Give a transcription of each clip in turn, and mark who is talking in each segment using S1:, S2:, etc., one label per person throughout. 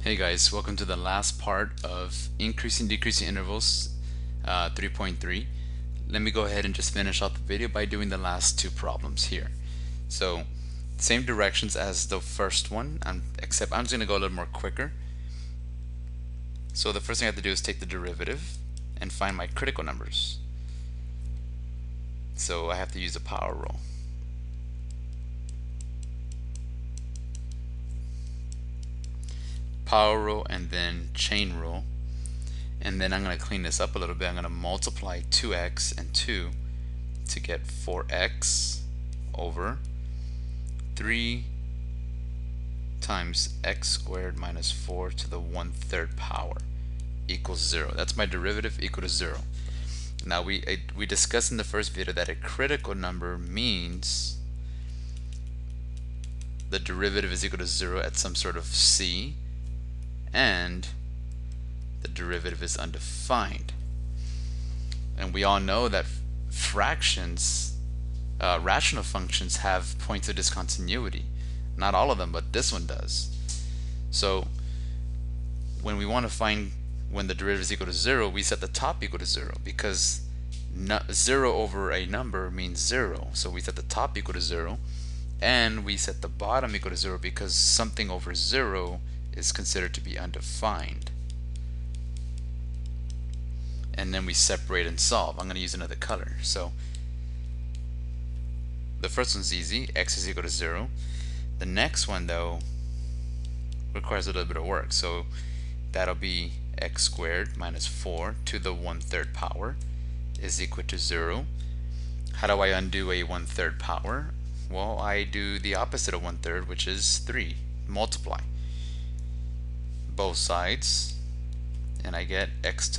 S1: Hey guys, welcome to the last part of increasing decreasing intervals 3.3. Let me go ahead and just finish off the video by doing the last two problems here. So same directions as the first one, except I'm just going to go a little more quicker. So the first thing I have to do is take the derivative and find my critical numbers. So I have to use the power rule. Power rule and then chain rule. And then I'm going to clean this up a little bit. I'm going to multiply 2x and 2 to get 4x over 3 times x squared minus 4 to the 1/3 power equals 0. That's my derivative equal to 0. Now we discussed in the first video that a critical number means the derivative is equal to 0 at some sort of c, and the derivative is undefined. And we all know that fractions, rational functions, have points of discontinuity. Not all of them, but this one does. So when we want to find when the derivative is equal to 0, we set the top equal to 0 because 0 over a number means 0. So we set the top equal to 0, and we set the bottom equal to 0 because something over 0 is considered to be undefined. And then we separate and solve. I'm going to use another color. So the first one's easy, x is equal to 0. The next one though requires a little bit of work. So that'll be x squared minus 4 to the 1/3 power is equal to 0. How do I undo a 1/3 power? Well, I do the opposite of 1/3, which is 3. Multiply both sides, and I get x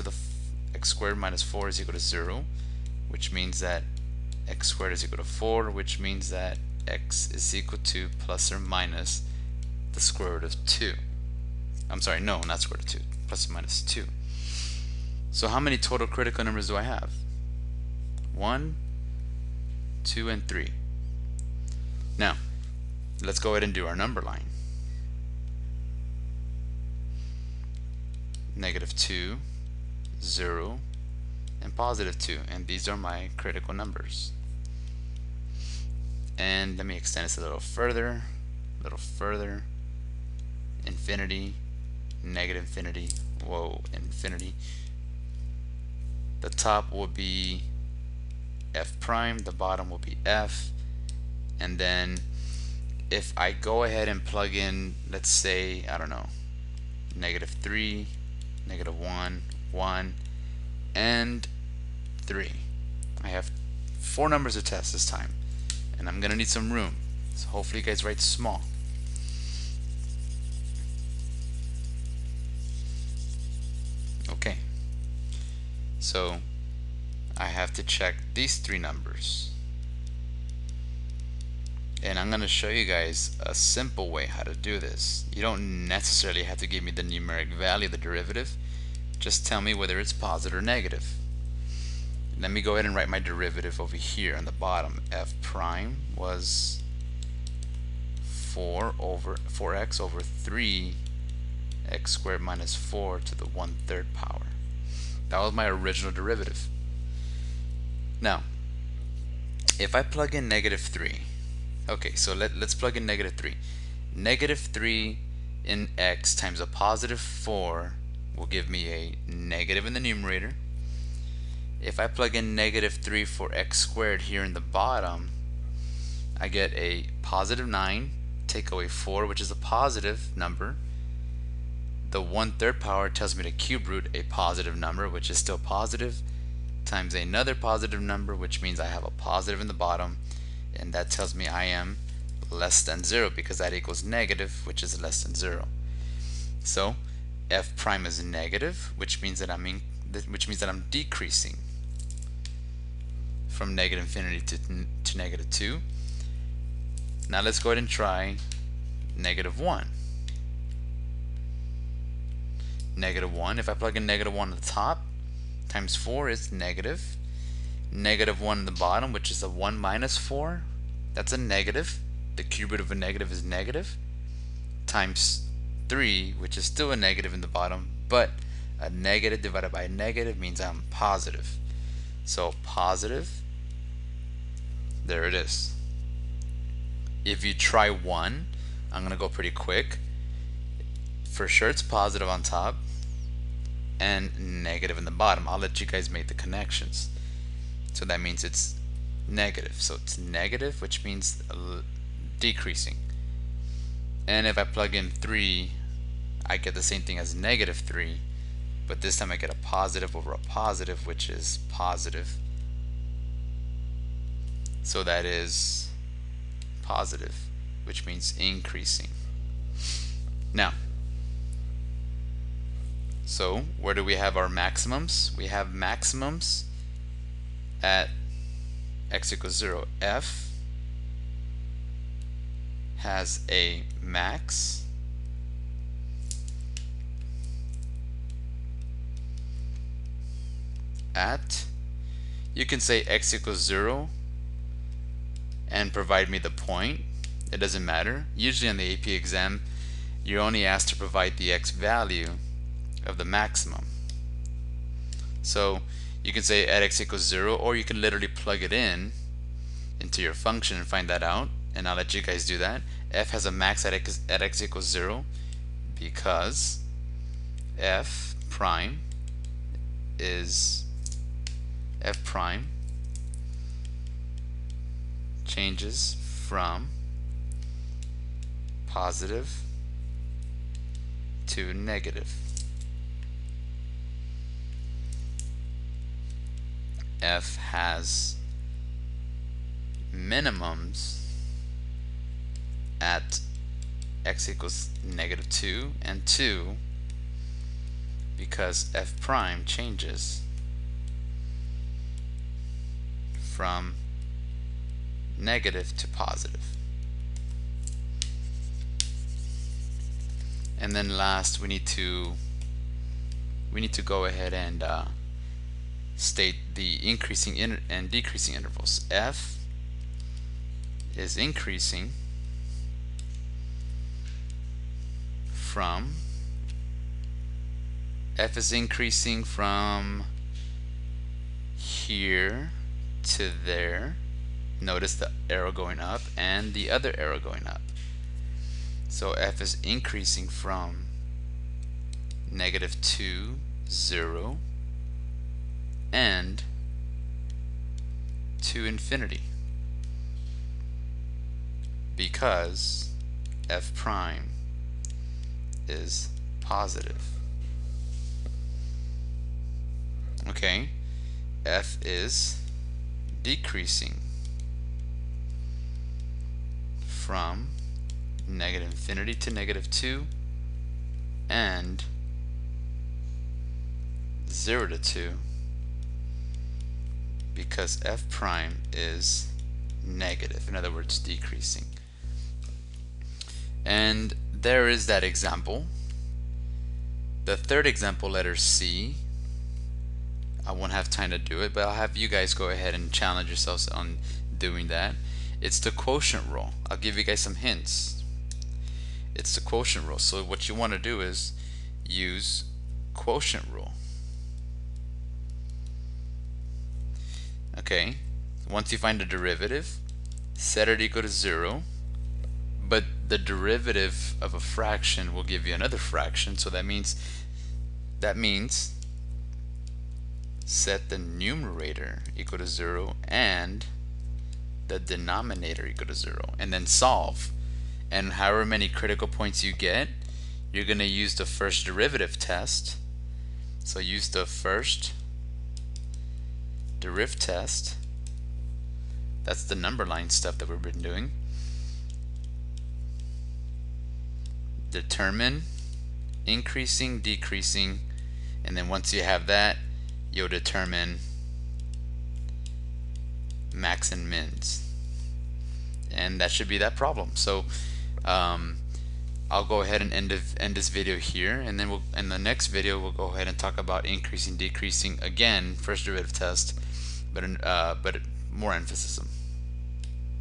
S1: squared minus 4 is equal to 0, which means that x squared is equal to 4, which means that x is equal to plus or minus the square root of 2. I'm sorry, no, not square root of 2, plus or minus 2. So how many total critical numbers do I have? 1, 2, and 3. Now, let's go ahead and do our number line. -2, 0, and +2, and these are my critical numbers. And let me extend this a little further, infinity, negative infinity, whoa, infinity. The top will be f prime, the bottom will be f, and then if I go ahead and plug in, let's say, I don't know, -3, -1, 1, and 3. I have 4 numbers to test this time, and I'm gonna need some room, so hopefully you guys write small. Okay, so I have to check these 3 numbers, and I'm gonna show you guys a simple way how to do this. You don't necessarily have to give me the numeric value of the derivative. Just tell me whether it's positive or negative. Let me go ahead and write my derivative over here on the bottom. F prime was 4x over 3 x squared minus 4 to the 1/3 power. That was my original derivative. Now, if I plug in -3, okay, so let's plug in -3. -3 in x times a +4 will give me a negative in the numerator. If I plug in -3 for x squared here in the bottom, I get a +9, take away 4, which is a positive number. The 1/3 power tells me to cube root a positive number, which is still positive, times another positive number, which means I have a positive in the bottom, and that tells me I am less than 0 because that equals negative, which is less than 0. So f prime is negative, which means that I'm decreasing from -infinity to -2. Now let's go ahead and try -1. -1, if I plug in -1 at the top, times 4 is negative. -1 in the bottom, which is a 1 minus 4, that's a negative. The cube root of a negative is negative, times 3, which is still a negative in the bottom, but a negative divided by a negative means I'm positive. So positive, there it is. If you try 1, I'm going to go pretty quick. For sure it's positive on top and negative in the bottom. I'll let you guys make the connections. So that means it's negative. So it's negative, which means decreasing. And if I plug in 3, I get the same thing as negative 3, but this time I get a positive over a positive, which is positive. So that is positive, which means increasing. Now, so where do we have our maximums? We have maximums at x equals 0. F has a max at, you can say x equals 0 and provide me the point. It doesn't matter. Usually on the AP exam, you're only asked to provide the x value of the maximum. So you can say at x equals 0, or you can literally plug it in into your function and find that out, and I'll let you guys do that. F has a max at x equals 0 because f prime changes from positive to negative. F has minimums at x equals negative 2 and 2 because f prime changes from negative to positive. And then last, we need to go ahead and state the increasing and decreasing intervals. F is increasing from here to there. Notice the arrow going up and the other arrow going up. So f is increasing from negative 2, 0 and to infinity because f prime is positive. Okay, f is decreasing from negative infinity to negative 2 and 0 to 2 because f prime is negative, in other words decreasing. And there is that example. The third example, letter C, I won't have time to do it, but I'll have you guys go ahead and challenge yourselves on doing that. It's the quotient rule. I'll give you guys some hints. It's the quotient rule. So what you want to do is use quotient rule. Okay, once you find the derivative, set it equal to 0, but the derivative of a fraction will give you another fraction, so that means set the numerator equal to 0 and the denominator equal to 0, and then solve. And however many critical points you get, you're going to use the first derivative test. So use the first deriv test. That's the number line stuff that we've been doing. Determine increasing, decreasing, and then once you have that, you'll determine max and mins, and that should be that problem. So I'll go ahead and end this video here, and then in the next video we'll go ahead and talk about increasing, decreasing again, first derivative test, but more emphasis.